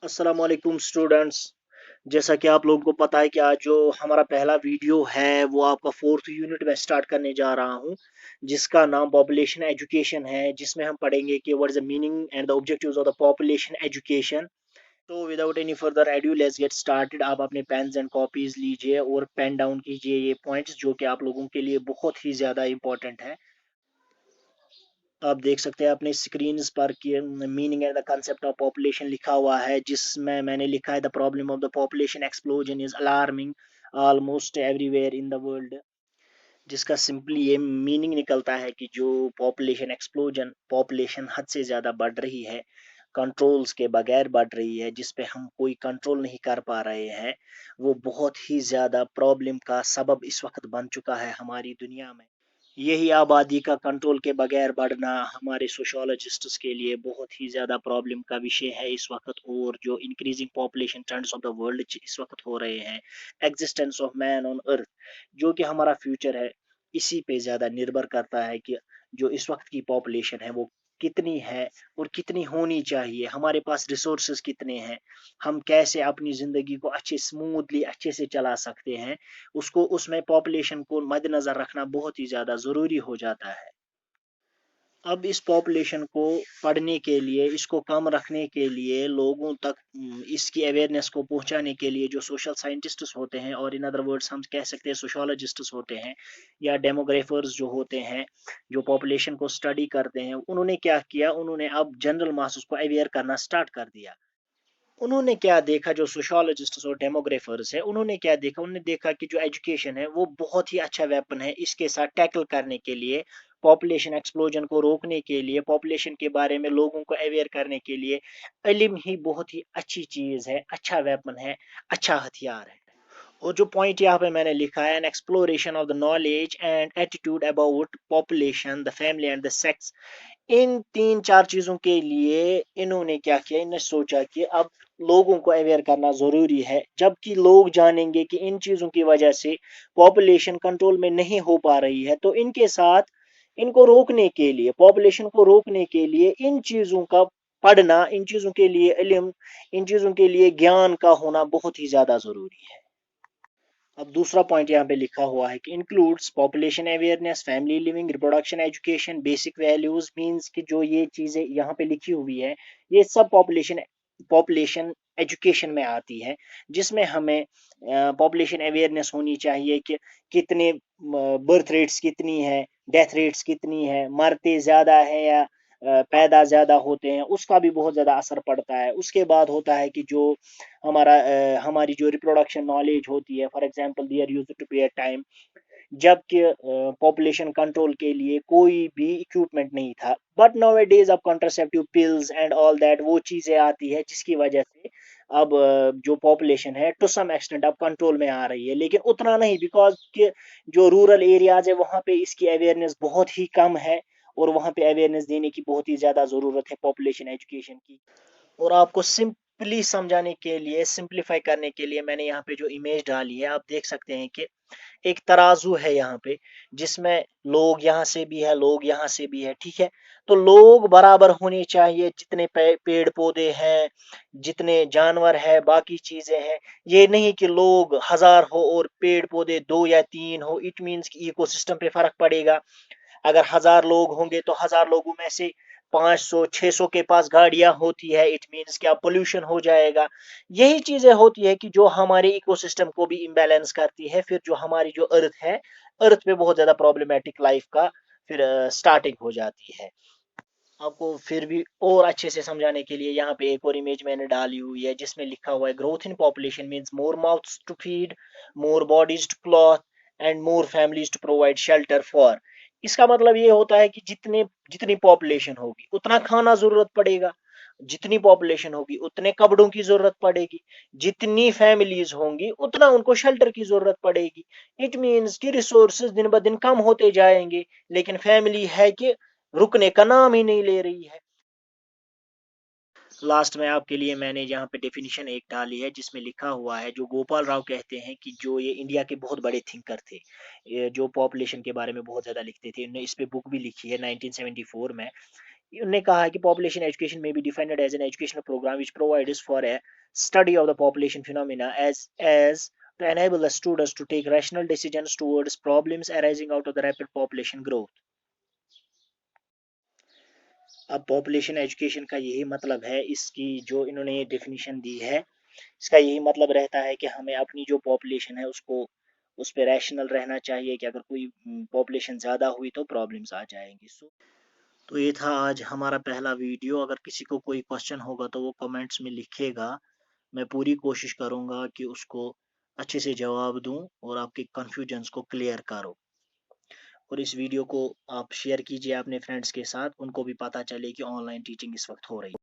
अस्सलाम वालेकुम स्टूडेंट्स। जैसा कि आप लोगों को पता है कि आज जो हमारा पहला वीडियो है वो आपका फोर्थ यूनिट में स्टार्ट करने जा रहा हूं, जिसका नाम पॉपुलेशन एजुकेशन है, जिसमें हम पढ़ेंगे कि what is the meaning and the objectives of the population education. तो without any further adieu let's get started. आप अपने पेन्स एंड कॉपीज लीजिए और पेन डाउन कीजिए ये पॉइंट्स जो कि आप लोगों के लिए बहुत ही ज़्यादा इंपॉर्टेंट है। आप देख सकते हैं अपने स्क्रीन पर कि meaning and the concept of population लिखा हुआ है, जिसमें मैंने लिखा है the problem of the population explosion is alarming almost everywhere in the world. जिसका सिंपली ये मीनिंग निकलता है कि जो पॉपुलेशन हद से ज़्यादा बढ़ रही है, कंट्रोल्स के बगैर बढ़ रही है, जिस पे हम कोई कंट्रोल नहीं कर पा रहे हैं, वो बहुत ही ज़्यादा प्रॉब्लम का सबब इस वक्त बन चुका है हमारी दुनिया में। यही आबादी का कंट्रोल के बगैर बढ़ना हमारे सोशियोलॉजिस्ट्स के लिए बहुत ही ज़्यादा प्रॉब्लम का विषय है इस वक्त। और जो increasing population trends of the world इस वक्त हो रहे हैं, existence of man on earth, जो कि हमारा फ्यूचर है, इसी पे ज़्यादा निर्भर करता है कि जो इस वक्त की पॉपुलेशन है वो कितनी है और कितनी होनी चाहिए, हमारे पास रिसोर्सेज कितने हैं, हम कैसे अपनी ज़िंदगी को स्मूथली अच्छे से चला सकते हैं। उसको उसमें पॉपुलेशन को मद्देनज़र रखना बहुत ही ज़्यादा ज़रूरी हो जाता है। अब इस पॉपुलेशन को पढ़ने के लिए, इसको कम रखने के लिए, लोगों तक इसकी अवेयरनेस को पहुंचाने के लिए जो सोशल साइंटिस्ट्स होते हैं, और इन अदर वर्ड्स हम कह सकते हैं सोशियोलॉजिस्ट्स होते हैं, या डेमोग्राफर्स जो होते हैं, जो पॉपुलेशन को स्टडी करते हैं, उन्होंने क्या किया, उन्होंने अब जनरल मासेस को अवेयर करना स्टार्ट कर दिया। उन्होंने क्या देखा, जो सोशियोलॉजिस्ट्स और डेमोग्राफर्स है, उन्होंने क्या देखा, उन्होंने देखा कि जो एजुकेशन है वो बहुत ही अच्छा वेपन है इसके साथ टैकल करने के लिए, पॉपुलेशन एक्सप्लोजन को रोकने के लिए, पॉपुलेशन के बारे में लोगों को अवेयर करने के लिए इल्म ही बहुत ही अच्छी चीज़ है, अच्छा वेपन है, अच्छा हथियार है। और जो पॉइंट यहाँ पे मैंने लिखा है, an exploration of the knowledge and attitude about population, the family and the sex. इन 3-4 चीज़ों के लिए इन्होंने क्या किया, इन्होंने सोचा कि अब लोगों को अवेयर करना ज़रूरी है, जबकि लोग जानेंगे कि इन चीज़ों की वजह से पॉपुलेशन कंट्रोल में नहीं हो पा रही है, तो इनके साथ इनको रोकने के लिए, पॉपुलेशन को रोकने के लिए इन चीज़ों का पढ़ना, इन चीज़ों के लिए इल्म, इन चीज़ों के लिए ज्ञान का होना बहुत ही ज़्यादा ज़रूरी है। अब दूसरा पॉइंट यहाँ पे लिखा हुआ है कि includes population awareness, family living, reproduction, education, basic values, means कि जो ये चीजें यहाँ पे लिखी हुई है, ये सब पॉपुलेशन एजुकेशन में आती है, जिसमें हमें पॉपुलेशन अवेयरनेस होनी चाहिए कि कितने बर्थ रेट्स कितनी है, डेथ रेट्स कितनी है, मरते ज़्यादा है या पैदा ज़्यादा होते हैं, उसका भी बहुत ज़्यादा असर पड़ता है। उसके बाद होता है कि जो हमारी जो रिप्रोडक्शन नॉलेज होती है, for example there used to be a time जबकि पॉपुलेशन कंट्रोल के लिए कोई भी इक्विपमेंट नहीं था, बट नाउ-ए-डेज अब contraceptive pills and all that वो चीज़ें आती है, जिसकी वजह से अब जो पॉपुलेशन है टू सम एक्सटेंट अब कंट्रोल में आ रही है, लेकिन उतना नहीं, बिकॉज़ कि जो रूरल एरियाज़ है वहाँ पे इसकी अवेयरनेस बहुत ही कम है, और वहाँ पे अवेयरनेस देने की बहुत ही ज़्यादा ज़रूरत है पॉपुलेशन एजुकेशन की। और आपको सिंपली समझाने के लिए, सिंपलीफाई करने के लिए मैंने यहाँ पे जो इमेज डाली है, आप देख सकते हैं कि एक तराजू है यहाँ पे, जिसमें लोग यहाँ से भी है, लोग यहाँ से भी है, ठीक है। तो लोग बराबर होने चाहिए, जितने पेड़ पौधे हैं, जितने जानवर है, बाकी चीजें हैं। ये नहीं कि लोग 1000 हो और पेड़ पौधे 2 या 3 हो, इट मीन्स कि इकोसिस्टम पे फर्क पड़ेगा। अगर 1000 लोग होंगे तो 1000 लोगों में से 500-600 के पास गाड़ियां होती है, इट मीन्स क्या पोल्यूशन हो जाएगा। यही चीजें होती है कि जो हमारे इकोसिस्टम को भी इम्बैलेंस करती है, फिर जो हमारी जो अर्थ है, अर्थ पे बहुत ज्यादा प्रॉब्लमेटिक लाइफ का फिर स्टार्टिंग हो जाती है। आपको फिर भी और अच्छे से समझाने के लिए यहाँ पे एक और इमेज मैंने डाली हुई है, जिसमें लिखा हुआ है growth in population means more mouths to feed, more bodies to clothe and more families to provide shelter for. इसका मतलब ये होता है कि जितनी पॉपुलेशन होगी उतना खाना जरूरत पड़ेगा, जितनी पॉपुलेशन होगी उतने कपड़ों की जरूरत पड़ेगी, जितनी फैमिलीज होंगी उतना उनको शेल्टर की जरूरत पड़ेगी। इट मीन्स कि रिसोर्सेज दिन ब दिन कम होते जाएंगे, लेकिन फैमिली है कि रुकने का नाम ही नहीं ले रही है। लास्ट में आपके लिए मैंने यहाँ पे डेफिनेशन एक डाली है, जिसमें लिखा हुआ है, जो गोपाल राव कहते हैं कि जो ये इंडिया के बहुत बड़े थिंकर थे, ये जो पॉपुलेशन के बारे में बहुत ज़्यादा लिखते थे, इन्होंने इस पे बुक भी लिखी है 1974 में। उन्होंने कहा है कि पॉपुलेशन एजुकेशन में be defined as an educational programme which provides for a study of the population phenomena as to enable the students to take rational decisions towards problems arising out of the rapid population growth. अब population education का यही मतलब है, इसकी जो इन्होंने definition दी है, इसका यही मतलब रहता है कि हमें अपनी जो पॉपुलेशन है उसको उस पर रैशनल रहना चाहिए कि अगर कोई पॉपुलेशन ज़्यादा हुई तो प्रॉब्लम्स आ जाएंगी। तो ये था आज हमारा पहला वीडियो। अगर किसी को कोई क्वेश्चन होगा तो वो कमेंट्स में लिखेगा, मैं पूरी कोशिश करूँगा कि उसको अच्छे से जवाब दूँ और आपके कन्फ्यूजन्स को क्लियर करूँ। और इस वीडियो को आप शेयर कीजिए अपने फ्रेंड्स के साथ, उनको भी पता चले कि ऑनलाइन टीचिंग इस वक्त हो रही है।